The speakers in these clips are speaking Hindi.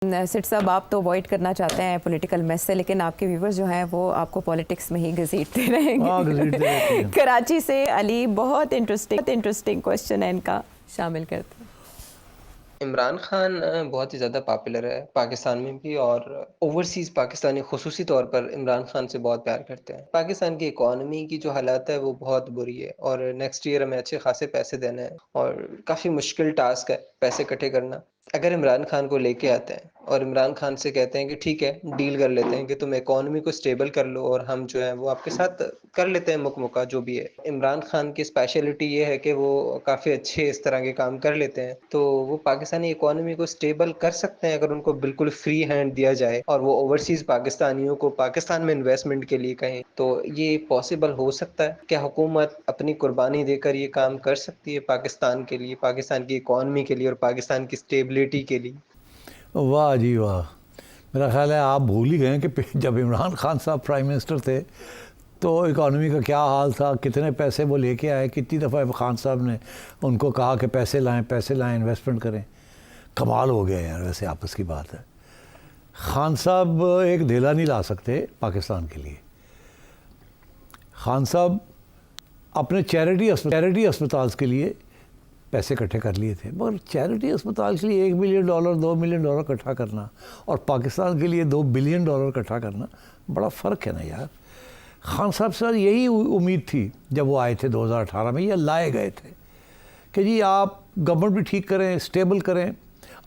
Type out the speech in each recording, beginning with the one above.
सिट साहब, आप तो अवॉइड करना चाहते हैं पॉलिटिकल मैस से, लेकिन आपके व्यूवर्स जो हैं वो आपको पॉलिटिक्स में ही घसीटते रहेंगे। कराची से अली, बहुत इंटरेस्टिंग क्वेश्चन है इनका, शामिल करते हैं। इमरान खान बहुत ही ज़्यादा पॉपुलर है पाकिस्तान में भी, और ओवरसीज़ पाकिस्तानी खुसूसी तौर पर इमरान खान से बहुत प्यार करते हैं। पाकिस्तान की इकॉनमी की जो हालात है वो बहुत बुरी है, और नेक्स्ट ईयर हमें अच्छे खासे पैसे देने हैं और काफ़ी मुश्किल टास्क है पैसे इकट्ठे करना। अगर इमरान खान को लेके आते हैं और इमरान खान से कहते हैं कि ठीक है, डील कर लेते हैं कि तुम इकॉनमी को स्टेबल कर लो और हम जो है वो आपके साथ कर लेते हैं मुकमुका जो भी है। इमरान खान की स्पेशलिटी ये है कि वो काफ़ी अच्छे इस तरह के काम कर लेते हैं, तो वो पाकिस्तानी इकॉनमी को स्टेबल कर सकते हैं अगर उनको बिल्कुल फ्री हैंड दिया जाए और वो ओवरसीज़ पाकिस्तानियों को पाकिस्तान में इन्वेस्टमेंट के लिए कहें, तो ये पॉसिबल हो सकता है। क्या हुकूमत अपनी कुर्बानी देकर ये काम कर सकती है पाकिस्तान के लिए, पाकिस्तान की इकॉनमी के लिए और पाकिस्तान की स्टेबिलिटी के लिए? वाह जी वाह। मेरा ख्याल है आप भूल ही गए कि जब इमरान खान साहब प्राइम मिनिस्टर थे तो इकॉनमी का क्या हाल था, कितने पैसे वो लेके आए, कितनी दफ़ा खान साहब ने उनको कहा कि पैसे लाएं इन्वेस्टमेंट करें। कमाल हो गया यार, वैसे आपस की बात है। खान साहब एक धेला नहीं ला सकते पाकिस्तान के लिए। खान साहब अपने चैरिटी अस्पताल के लिए पैसे इकट्ठे कर लिए थे, मगर चैरिटी अस्पताल के लिए $1 मिलियन $2 मिलियन इकट्ठा करना और पाकिस्तान के लिए $2 बिलियन इकट्ठा करना बड़ा फ़र्क है ना यार। खान साहब से यही उम्मीद थी जब वो आए थे 2018 में, या लाए गए थे कि जी आप गवर्नमेंट भी ठीक करें, स्टेबल करें,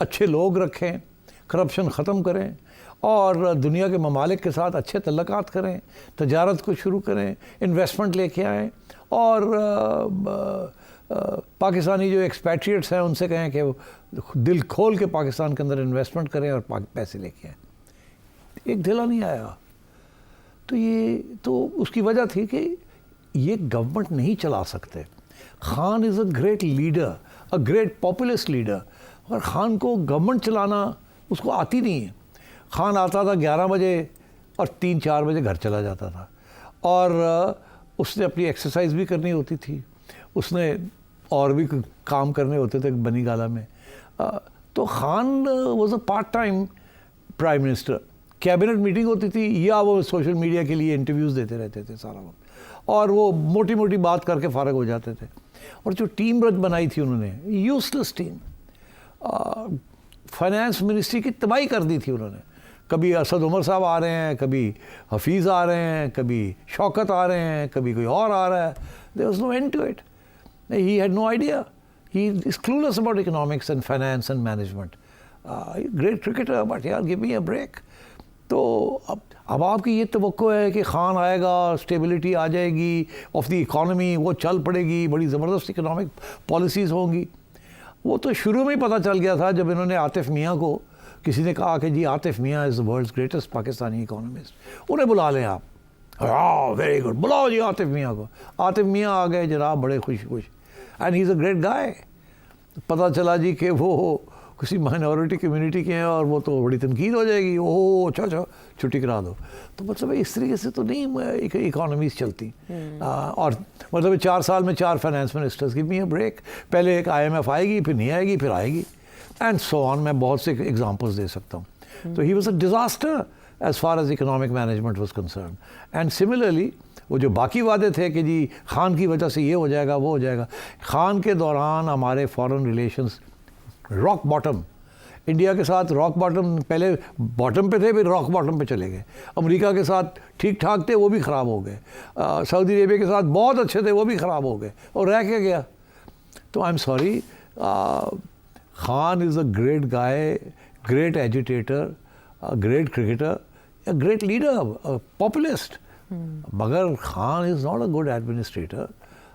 अच्छे लोग रखें, करप्शन ख़त्म करें और दुनिया के ममालिक के साथ अच्छे तल्लुकात करें, तजारत को शुरू करें, इन्वेस्टमेंट लेके आएँ और पाकिस्तानी जो एक्सपैट्रिएट्स हैं उनसे कहें कि वो दिल खोल के पाकिस्तान के अंदर इन्वेस्टमेंट करें और पैसे लेके आएँ। एक ढिला नहीं आया। तो उसकी वजह थी कि ये गवर्नमेंट नहीं चला सकते। Khan is a great leader, a great populist leader, और खान को गवर्नमेंट चलाना उसको आती नहीं है। खान आता था 11 बजे और 3-4 बजे घर चला जाता था, और उसने अपनी एक्सरसाइज भी करनी होती थी, उसने और भी काम करने होते थे बनी गाला में। तो Khan was a part time prime minister. Cabinet meeting होती थी या वो सोशल मीडिया के लिए इंटरव्यूज़ देते रहते थे सारा वक्त, और वो मोटी मोटी बात करके फ़ारग हो जाते थे। और जो टीम बनाई थी उन्होंने, यूजलेस टीम, फाइनेंस मिनिस्ट्री की तबाही कर दी थी उन्होंने। कभी असद उमर साहब आ रहे हैं, कभी हफीज़ आ रहे हैं, कभी शौकत आ रहे हैं, कभी कोई और आ रहा है। There was no end to it. He had no idea, he is clueless about economics and finance and management. Great cricketer, but यार गिव मी अ ब्रेक। तो अब आपकी ये तवक्को है कि खान आएगा, स्टेबिलिटी आ जाएगी ऑफ द इकॉनमी, वो चल पड़ेगी, बड़ी ज़बरदस्त इकोनॉमिक पॉलिसीज़ होंगी। वो तो शुरू में ही पता चल गया था जब इन्होंने आतिफ मियाँ को, किसी ने कहा कि जी Atif Mian is the world's greatest Pakistani economist, उन्हें बुला लें आप। वेरी गुड, बुलाओ जी आतिफ मियाँ को। आतिफ मियाँ आ गए जनाब, बड़े खुश and he is a great गाय। पता चला जी कि वो किसी माइनॉरिटी कम्युनिटी के हैं और वो तो बड़ी तनकीद हो जाएगी, ओह अच्छा छुट्टी करा दो। तो मतलब इस तरीके से तो नहीं इकोनॉमीज चलती। और मतलब 4 साल में 4 finance ministers, give me a break. पहले एक IMF आएगी, फिर नहीं आएगी, फिर आएगी, एंड सो ऑन। मैं बहुत से एग्जांपल्स दे सकता हूँ। तो he was a disaster as far as economic management was concern. And similarly वो जो बाकी वादे थे कि जी खान की वजह से ये हो जाएगा, वो हो जाएगा, खान के दौरान हमारे foreign relations rock bottom, India के साथ रॉक बॉटम, पहले बॉटम पे थे फिर रॉक बॉटम पे चले गए। अमेरिका के साथ ठीक ठाक थे, वो भी ख़राब हो गए। सऊदी अरेबिया के साथ बहुत अच्छे थे, वो भी ख़राब हो गए, और रह के गया। तो I am sorry, Khan is a great guy, great agitator, great cricketer, a great leader, populist, मगर Khan is not a good administrator.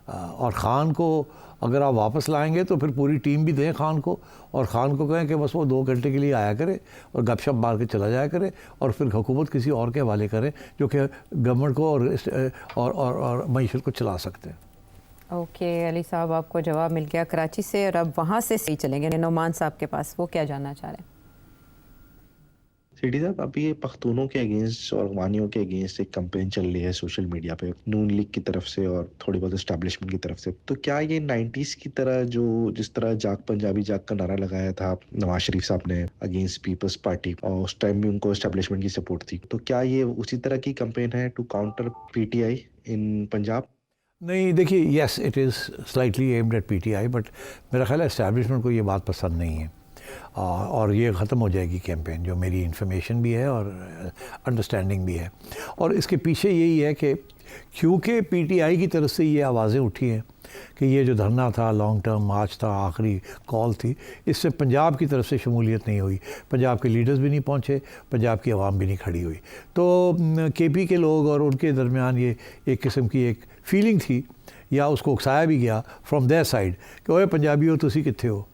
और ख़ान को अगर आप वापस लाएंगे तो फिर पूरी टीम भी दें खान को, और ख़ान को कहें कि बस वो 2 घंटे के लिए आया करे और गपशप मार के चला जाया करे, और फिर हुकूमत किसी और के हवाले करें जो कि गवर्नमेंट को और मईशत को चला सकते हैं। ओके अली साहब, आपको जवाब मिल गया कराची से, और अब वहाँ से सही चलेंगे नोमान साहब के पास। वो क्या जानना चाह रहे हैं? सीडी साहब, अभी ये पख्तूनों के अगेंस्ट और अफगानियों के अगेंस्ट एक कंपेन चल रही है सोशल मीडिया पे, नून लीग की तरफ से और थोड़ी बहुत एस्टैब्लिशमेंट की तरफ से। तो क्या ये 90s की तरह, जो जिस तरह जाग पंजाबी जाग का नारा लगाया था नवाज शरीफ साहब ने अगेंस्ट पीपल्स पार्टी, और उस टाइम भी उनको एस्टैब्लिशमेंट की सपोर्ट थी, तो क्या ये उसी तरह की कंपेन है टू काउंटर पीटीआई इन पंजाब? नहीं, देखिए, yes it is slightly aimed at PTI, but मेरा ख्याल है एस्टैब्लिशमेंट को ये बात पसंद नहीं है और ये ख़त्म हो जाएगी कैंपेन, जो मेरी इन्फॉर्मेशन भी है और अंडरस्टैंडिंग भी है। और इसके पीछे यही है कि क्योंकि पीटीआई की तरफ से ये आवाज़ें उठी हैं कि ये जो धरना था, लॉन्ग टर्म मार्च था, आखिरी कॉल थी, इससे पंजाब की तरफ से शमूलियत नहीं हुई, पंजाब के लीडर्स भी नहीं पहुँचे, पंजाब की आवाम भी नहीं खड़ी हुई। तो केपी के लोग और उनके दरमियान ये एक किस्म की एक फीलिंग थी, या उसको उकसाया भी गया फ्रॉम देयर साइड कि ओए पंजाबी हो, तुसी कित्थे हो।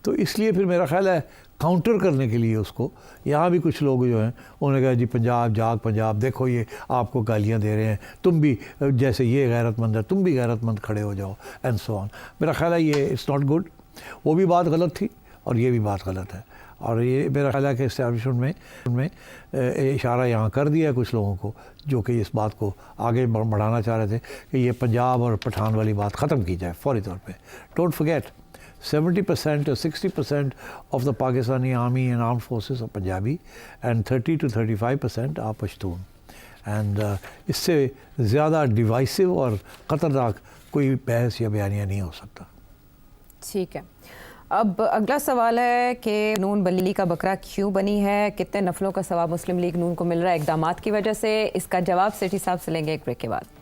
तो इसलिए फिर मेरा ख्याल है काउंटर करने के लिए उसको, यहाँ भी कुछ लोग जो हैं उन्होंने कहा जी पंजाब जाग पंजाब, देखो ये आपको गालियाँ दे रहे हैं, तुम भी जैसे ये गैरतमंद है तुम भी गैरतमंद खड़े हो जाओ, एंड सो ऑन। मेरा ख्याल है ये इट्स नॉट गुड। वो भी बात गलत थी और ये भी बात गलत है, और ये मेरा ख्याल है कि इस्टेब्लिशमेंट में इशारा यहाँ कर दिया है कुछ लोगों को, जो कि इस बात को आगे बढ़ाना चाह रहे थे कि ये पंजाब और पठान वाली बात ख़त्म की जाए फौरी तौर पे। Don't forget 70% or 60% of the Pakistani army and armed forces are Punjabi and 30 to 35% are Pashtun. And इससे ज़्यादा डिवाइसिव और ख़तरनाक कोई बहस या बयानिया नहीं हो सकता। ठीक है, अब अगला सवाल है कि नून बली का बकरा क्यों बनी है, कितने नफलों का सवाब मुस्लिम लीग नून को मिल रहा है इक़दामात की वजह से। इसका जवाब सेठी साहब से लेंगे एक ब्रेक के बाद।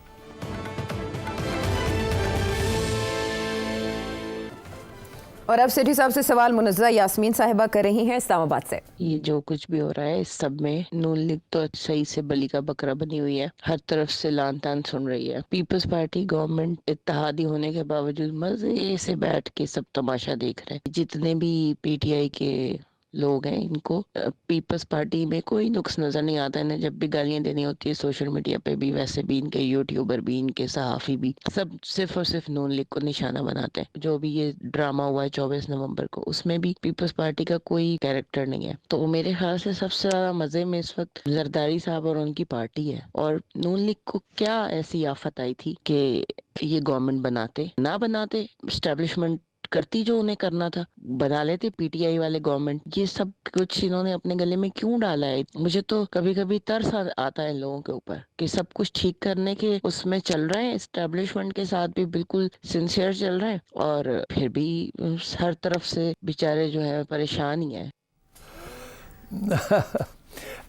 और अब सेठी साहब से सवाल मुनज़्ज़ा यास्मीन साहिबा कर रही हैं इस्लामाबाद से। ये जो कुछ भी हो रहा है इस सब में नून लीग तो सही से बली का बकरा बनी हुई है, हर तरफ से लान तान सुन रही है। पीपल्स पार्टी गवर्नमेंट इत्तेहादी होने के बावजूद मजे से बैठ के सब तमाशा देख रहे हैं। जितने भी पीटीआई के लोग हैं इनको पीपल्स पार्टी में कोई नुक्स नजर नहीं आता। इन्हें जब भी गालियां देनी होती है सोशल मीडिया पे भी, वैसे भी इनके यूट्यूबर भी, इनके सहाफ़ी भी, सब सिर्फ और सिर्फ नून लीग को निशाना बनाते हैं। जो भी ये ड्रामा हुआ है 24 नवंबर को, उसमें भी पीपल्स पार्टी का कोई कैरेक्टर नहीं है। तो मेरे ख्याल से सबसे ज्यादा मजे में इस वक्त जरदारी साहब और उनकी पार्टी है। और नून लीग को क्या ऐसी आफत आई थी कि ये गवर्नमेंट बनाते ना बनाते, एस्टेब्लिशमेंट करती जो उन्हें करना था, बना लेते पीटीआई वाले गवर्नमेंट। ये सब कुछ इन्होंने अपने गले में क्यों डाला है? मुझे तो कभी कभी तरस आता है इन लोगों के ऊपर कि सब कुछ ठीक करने के उसमें चल रहे हैं, एस्टेब्लिशमेंट के साथ भी बिल्कुल सिंसियर चल रहे हैं, और फिर भी हर तरफ से बेचारे जो है परेशान ही है।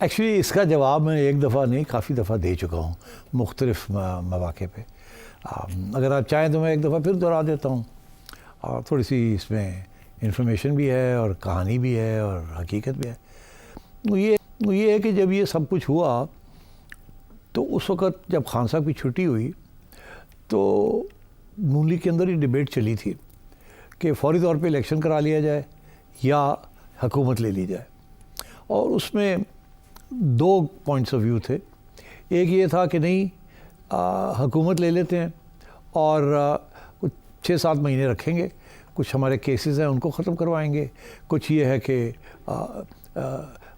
एक्चुअली इसका जवाब मैं एक दफ़ा नहीं काफ़ी दफ़ा दे चुका हूँ मुख्तलिफ मौक़े पे। अगर आप चाहें तो मैं एक दफ़ा फिर दोहरा देता हूँ, और थोड़ी सी इसमें इन्फॉर्मेशन भी है और कहानी भी है और हकीकत भी है। ये है कि जब ये सब कुछ हुआ तो उस वक़्त जब खान साहब की छुट्टी हुई तो नून लीग के अंदर ही डिबेट चली थी कि फौरी तौर पे इलेक्शन करा लिया जाए या हुकूमत ले ली जाए। और उसमें दो पॉइंट्स ऑफ व्यू थे। एक ये था कि नहीं, हुकूमत ले लेते हैं और 6-7 महीने रखेंगे, कुछ हमारे केसेस हैं उनको ख़त्म करवाएंगे, कुछ ये है कि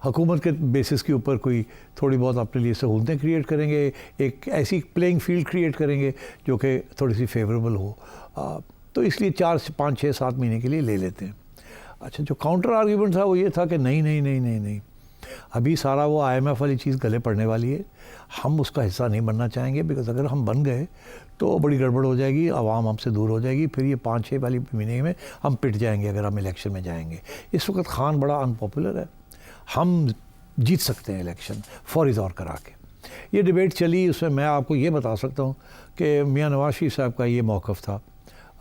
हुकूमत के बेसिस के ऊपर कोई थोड़ी बहुत अपने लिए सहूलतें क्रिएट करेंगे, एक ऐसी प्लेइंग फील्ड क्रिएट करेंगे जो कि थोड़ी सी फेवरेबल हो। तो इसलिए 4-5-6-7 महीने के लिए ले लेते हैं। अच्छा, जो काउंटर आर्ग्यूमेंट था वो ये था कि नहीं, अभी सारा वो IMF वाली चीज़ गले पड़ने वाली है, हम उसका हिस्सा नहीं बनना चाहेंगे, बिकॉज अगर हम बन गए तो बड़ी गड़बड़ हो जाएगी, आवाम हमसे दूर हो जाएगी, फिर ये 5-6 वाली महीने में हम पिट जाएंगे अगर हम इलेक्शन में जाएंगे। इस वक्त खान बड़ा अनपॉपुलर है, हम जीत सकते हैं इलेक्शन फौरी तौर करा के। ये डिबेट चली, उसमें मैं आपको ये बता सकता हूँ कि मियाँ नवाज शरीफ साहब का ये मौक़िफ़ था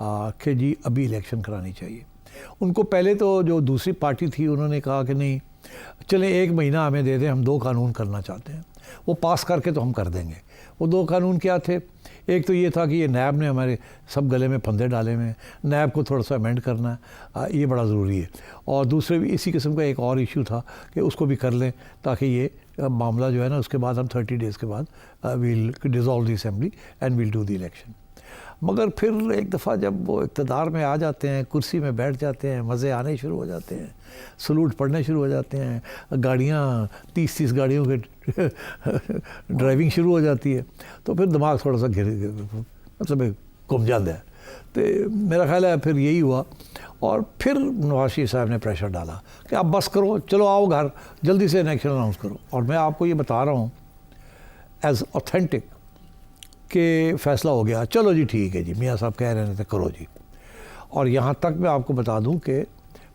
कि जी अभी इलेक्शन करानी चाहिए। उनको पहले तो जो दूसरी पार्टी थी उन्होंने कहा कि नहीं चलें 1 महीना हमें दे दें, हम 2 कानून करना चाहते हैं, वो पास करके तो हम कर देंगे। वो 2 कानून क्या थे? एक तो ये था कि ये नैब ने हमारे सब गले में फंदे डाले हुए हैं, नैब को थोड़ा सा अमेंड करना है, ये बड़ा ज़रूरी है। और दूसरे भी इसी किस्म का एक और इशू था कि उसको भी कर लें ताकि ये मामला जो है ना उसके बाद हम 30 डेज़ के बाद we'll dissolve the assembly and we'll do the election. मगर फिर एक दफ़ा जब वो इक़्तिदार में आ जाते हैं, कुर्सी में बैठ जाते हैं, मज़े आने शुरू हो जाते हैं, सलूट पड़ने शुरू हो जाते हैं, गाड़ियाँ 30-30 गाड़ियों के ड्राइविंग शुरू हो जाती है, तो फिर दिमाग थोड़ा सा मतलब घूम जाता है। तो मेरा ख्याल है फिर यही हुआ और फिर नवाज शरीफ साहब ने प्रेशर डाला कि अब बस करो, चलो आओ घर, जल्दी से इलेक्शन अनाउंस करो। और मैं आपको ये बता रहा हूँ एज ऑथेंटिक कि फ़ैसला हो गया, चलो जी ठीक है जी, मियाँ साहब कह रहे थे करो जी। और यहाँ तक मैं आपको बता दूँ कि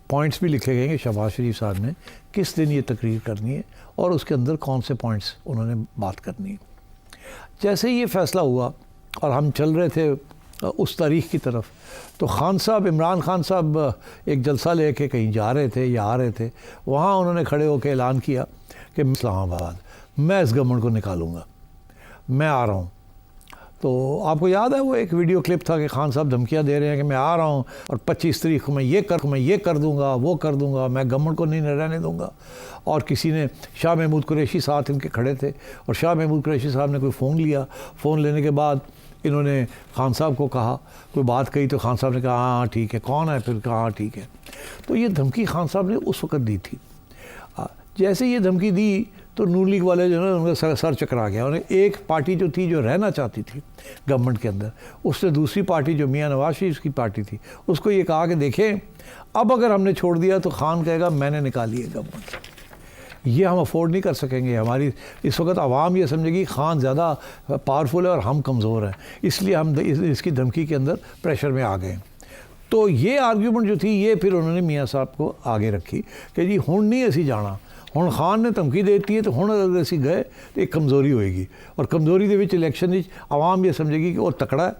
पॉइंट्स भी लिखे गए कि शहबाज शरीफ साहब ने किस दिन ये तकरीर करनी है और उसके अंदर कौन से पॉइंट्स उन्होंने बात करनी है। जैसे ही ये फ़ैसला हुआ और हम चल रहे थे उस तारीख़ की तरफ, तो खान साहब, इमरान खान साहब एक जलसा लेके कहीं जा रहे थे या आ रहे थे, वहाँ उन्होंने खड़े होकर ऐलान किया कि इस्लामाबाद मैं इस गवर्नमेंट को निकालूंगा, मैं आ रहा हूँ। तो आपको याद है वो एक वीडियो क्लिप था कि खान साहब धमकियाँ दे रहे हैं कि मैं आ रहा हूँ और 25 तारीख को मैं ये कर दूँगा, वो कर दूँगा, मैं गवर्नमेंट को नहीं रहने दूँगा। और किसी ने, शाह महमूद कुरैशी साथ इनके खड़े थे और शाह महमूद कुरैशी साहब ने कोई फ़ोन लिया, फ़ोन लेने के बाद इन्होंने खान साहब को कहा, कोई बात कही तो खान साहब ने कहा हाँ ठीक है, कौन है, फिर कहा हाँ ठीक है। तो ये धमकी खान साहब ने उस वक़्त दी थी। जैसे ये धमकी दी तो नून लीग वाले जो है उनका सर चकरा गया। उन्हें एक पार्टी जो थी, जो रहना चाहती थी गवर्नमेंट के अंदर, उसने दूसरी पार्टी जो मियाँ नवाज शरीफ की पार्टी थी उसको ये कहा कि देखें अब अगर हमने छोड़ दिया तो खान कहेगा मैंने निकाली है गवर्नमेंट, ये हम अफोर्ड नहीं कर सकेंगे। हमारी इस वक्त आवाम ये समझेगी खान ज़्यादा पावरफुल है और हम कमज़ोर हैं, इसलिए हम इसकी धमकी के अंदर प्रेशर में आ गए। तो ये आर्ग्यूमेंट जो थी ये फिर उन्होंने मियाँ साहब को आगे रखी कि जी हुण नहीं असी जाना, हुण खान ने धमकी देती है तो हुण अगर असी गए तो एक कमज़ोरी होएगी और कमज़ोरी दे विच इलैक्शन विच आवाम ये समझेगी कि वो तकड़ा है,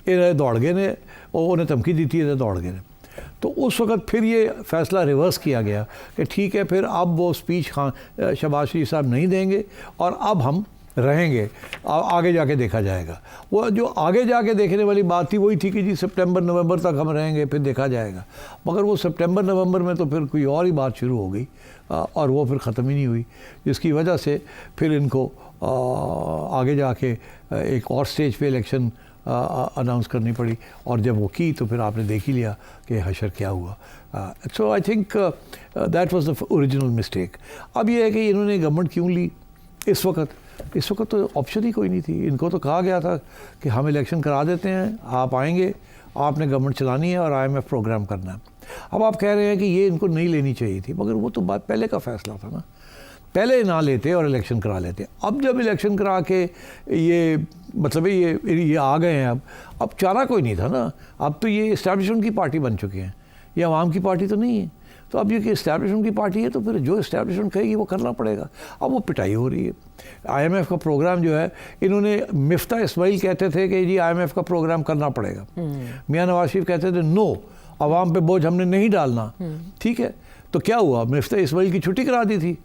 ये दौड़ गए ने, उन्हें धमकी दी थी, दौड़ गए ने। तो उस वक़्त फिर ये फ़ैसला रिवर्स किया गया कि ठीक है फिर अब वो स्पीच शहबाज शरीफ साहब नहीं देंगे और अब हम रहेंगे, आगे जाके देखा जाएगा। वो जो आगे जाके देखने वाली बात थी वही थी कि जी सितंबर नवंबर तक हम रहेंगे, फिर देखा जाएगा। मगर वो सितंबर नवंबर में तो फिर कोई और ही बात शुरू हो गई और वो फिर ख़त्म ही नहीं हुई, जिसकी वजह से फिर इनको आगे जाके एक और स्टेज पे इलेक्शन अनाउंस करनी पड़ी। और जब वो की तो फिर आपने देख ही लिया कि हशर क्या हुआ। So I think that was the original mistake. अब ये है कि इन्होंने गवर्नमेंट क्यों ली इस वक्त तो ऑप्शन ही कोई नहीं थी। इनको तो कहा गया था कि हम इलेक्शन करा देते हैं, आप आएंगे, आपने गवर्नमेंट चलानी है और IMF प्रोग्राम करना है। अब आप कह रहे हैं कि ये इनको नहीं लेनी चाहिए थी, मगर वो तो बात पहले का फ़ैसला था ना, पहले ना लेते और इलेक्शन करा लेते। अब जब इलेक्शन करा के ये मतलब ये आ गए हैं, अब चारा कोई नहीं था ना। अब तो ये इस्टेब्लिशमेंट की पार्टी बन चुके हैं, ये आवाम की पार्टी तो नहीं है। तो अब ये कि इस्टेब्लिशमेंट की पार्टी है तो फिर जो इस्टेब्लिशमेंट कहेगी वो करना पड़ेगा। अब वो पिटाई हो रही है। IMF का प्रोग्राम जो है, इन्होंने मिफ्ता इस्माइल कहते थे कि जी IMF का प्रोग्राम करना पड़ेगा, मियाँ नवाज शरीफ कहते थे नो, आवाम पे बोझ हमने नहीं डालना। ठीक है, तो क्या हुआ, मिफ्ता इस्माइल की छुट्टी करा दी थी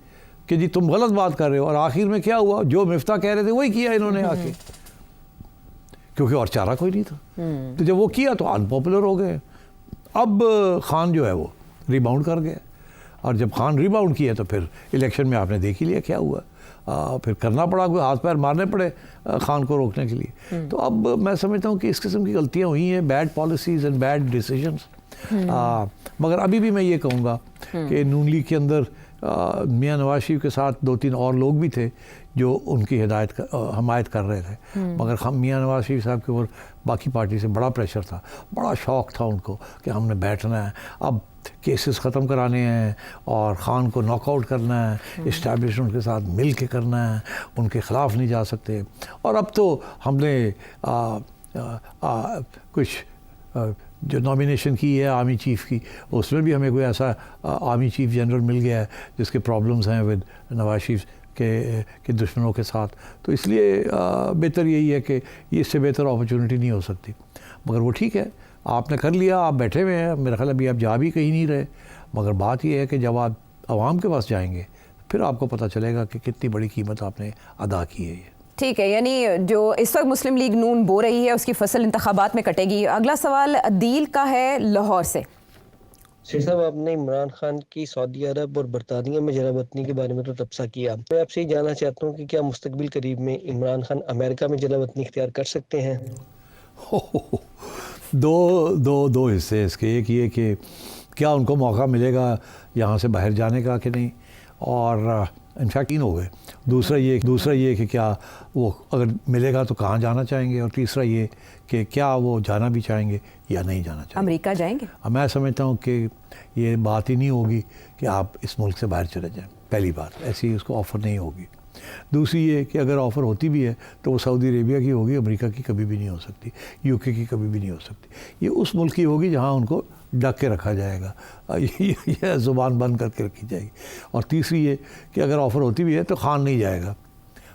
कि जी तुम गलत बात कर रहे हो, और आखिर में क्या हुआ, जो मिफ्ता कह रहे थे वही किया इन्होंने आके, क्योंकि और चारा कोई नहीं था। तो जब वो किया तो अनपॉपुलर हो गए। अब खान जो है वो रिबाउंड कर गया, और जब खान रिबाउंड किया तो फिर इलेक्शन में आपने देख ही लिया क्या हुआ। फिर करना पड़ा, कोई हाथ पैर मारने पड़े खान को रोकने के लिए। तो अब मैं समझता हूँ कि इस किस्म की गलतियाँ हुई हैं, bad policies and bad decisions. मगर अभी भी मैं ये कहूँगा कि नून लीग के अंदर मियाँ नवाज शरीफ के साथ 2-3 और लोग भी थे जो उनकी हमायत कर रहे थे, मगर मियाँ नवाज शरीफ साहब के ऊपर बाकी पार्टी से बड़ा प्रेशर था, बड़ा शौक़ था उनको कि हमने बैठना है, अब केसेस ख़त्म कराने हैं और ख़ान को नॉकआउट करना है, इस्टेब्लिशमेंट के साथ मिल के करना है, उनके ख़िलाफ़ नहीं जा सकते। और अब तो हमने कुछ जो नॉमिनेशन की है आर्मी चीफ़ की, उसमें भी हमें कोई ऐसा आर्मी चीफ़ जनरल मिल गया है जिसके प्रॉब्लम्स हैं विद नवाज शरीफ के दुश्मनों के साथ। तो इसलिए बेहतर यही है कि इससे बेहतर अपॉर्चुनिटी नहीं हो सकती। मगर वो ठीक है, आपने कर लिया, आप बैठे हुए हैं, मेरा ख्याल अभी आप जा भी कहीं नहीं रहे। मगर बात ये है कि जब आप आवाम के पास जाएंगे फिर आपको पता चलेगा कि कितनी बड़ी कीमत आपने अदा की है। ये ठीक है, यानी जो इस वक्त मुस्लिम लीग नून बो रही है उसकी फसल इंतखाबात में कटेगी। अगला सवाल अदील का है लाहौर से। शेर साहब, आपने इमरान खान की सऊदी अरब और बरतानिया में जलावतनी के बारे में तो तबसरा किया। मैं आपसे ये जानना चाहता हूँ कि क्या मुस्तकबिल करीब में इमरान खान अमेरिका में जलावतनी इख्तियार कर सकते हैं? दो हिस्से इसके। एक ये कि क्या उनको मौका मिलेगा यहाँ से बाहर जाने का कि नहीं, और इनफैक्ट 3 हो गए। दूसरा ये कि क्या वो अगर मिलेगा तो कहाँ जाना चाहेंगे, और तीसरा ये कि क्या वो जाना भी चाहेंगे या नहीं जाना चाहेंगे। अमेरिका जाएंगे? अब मैं समझता हूँ कि ये बात ही नहीं होगी कि आप इस मुल्क से बाहर चले जाएं। पहली बात ऐसी उसको ऑफ़र नहीं होगी। दूसरी ये कि अगर ऑफ़र होती भी है तो वो सऊदी अरेबिया की होगी, अमेरिका की कभी भी नहीं हो सकती, यूके की कभी भी नहीं हो सकती। ये उस मुल्क की होगी जहाँ उनको ढक के रखा जाएगा, ये ज़ुबान बंद करके रखी जाएगी। और तीसरी ये कि अगर ऑफ़र होती भी है तो खान नहीं जाएगा।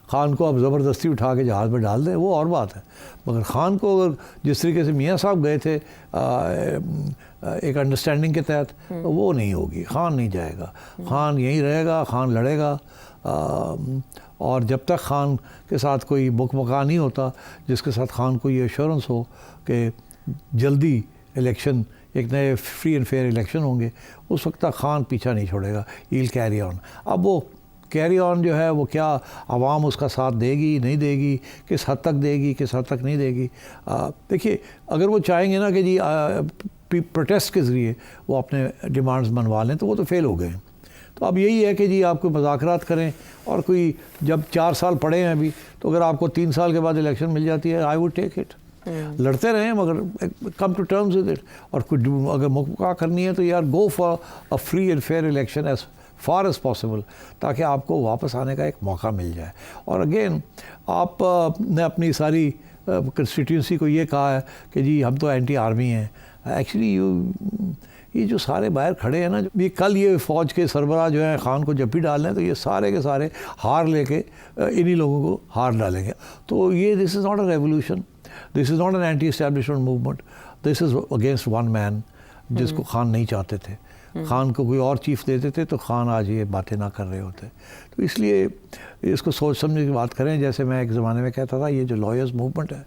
खान को अब ज़बरदस्ती उठा के जहाज़ में डाल दें वो और बात है, मगर खान को अगर जिस तरीके से मियाँ साहब गए थे एक अंडरस्टैंडिंग के तहत, तो वो नहीं होगी। खान नहीं जाएगा, खान यहीं रहेगा, खान लड़ेगा। और जब तक खान के साथ कोई मुकमका नहीं होता जिसके साथ खान को ये एश्योरेंस हो कि जल्दी इलेक्शन, एक नए फ्री एंड फेयर इलेक्शन होंगे, उस वक्त तक खान पीछा नहीं छोड़ेगा। ईल कैरी ऑन। अब वो कैरी ऑन जो है वो क्या आवाम उसका साथ देगी नहीं देगी, किस हद तक देगी किस हद तक नहीं देगी। देखिए अगर वो चाहेंगे ना कि जी प्रोटेस्ट के ज़रिए वो अपने डिमांड्स मनवा लें तो वो तो फेल हो गए। तो अब यही है कि जी आप कोई मुज़ाकरात करें, और कोई जब 4 साल पड़े हैं अभी, तो अगर आपको 3 साल के बाद इलेक्शन मिल जाती है, आई वुड टेक इट। लड़ते रहें मगर come to terms with it. और कुछ अगर मुकम्मल करनी है तो यार go for a free and fair election as far as possible, ताकि आपको वापस आने का एक मौका मिल जाए। और अगेन आप ने अपनी सारी कंस्टिट्यूंसी को ये कहा है कि जी हम तो एंटी आर्मी हैं। एक्चुअली ये जो सारे बाहर खड़े हैं ना, ये कल ये फ़ौज के सरबराह जो हैं खान को जब भी डाल लें तो ये सारे के सारे हार लेके इन्हीं लोगों को हार डालेंगे। तो ये this is not a revolution, this is not an anti establishment movement, this is against one man जिसको खान नहीं चाहते थे। खान को कोई और चीफ दे देते तो खान आज ये बातें ना कर रहे होते। तो इसलिए इसको सोच समझ की बात करें। जैसे मैं एक ज़माने में कहता था ये जो लॉयर्स मूवमेंट है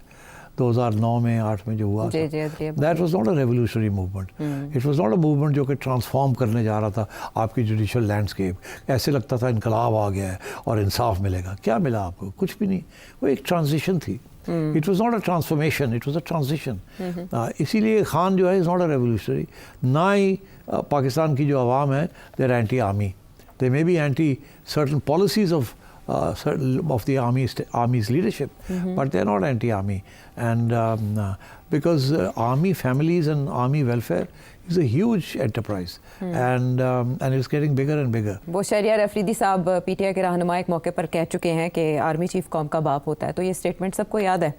2009 में 8 में जो हुआ था, that was not a revolutionary movement. It was not a movement जो कि ट्रांसफॉर्म करने जा रहा था आपकी जुडिशल लैंडस्केप। ऐसे लगता था इनकलाब आ गया है और इंसाफ मिलेगा। क्या मिला आपको? कुछ भी नहीं। वो एक ट्रांजिशन थी। It was not a transformation, it was a transition. इसीलिए खान जो है इज़ नॉट अ रेवोल्यूशनरी। ना ही पाकिस्तान की जो आवाम है they are anti army, they may be anti certain policies of the army's leadership, but they're not anti-army, and because army families and army welfare is a huge enterprise, and it's getting bigger and bigger. वो शरियार अफरीदी साहब पीटीआई के रहनुमा एक मौके पर कह चुके हैं कि आर्मी चीफ कौम का बाप होता है, तो ये स्टेटमेंट सबको याद है।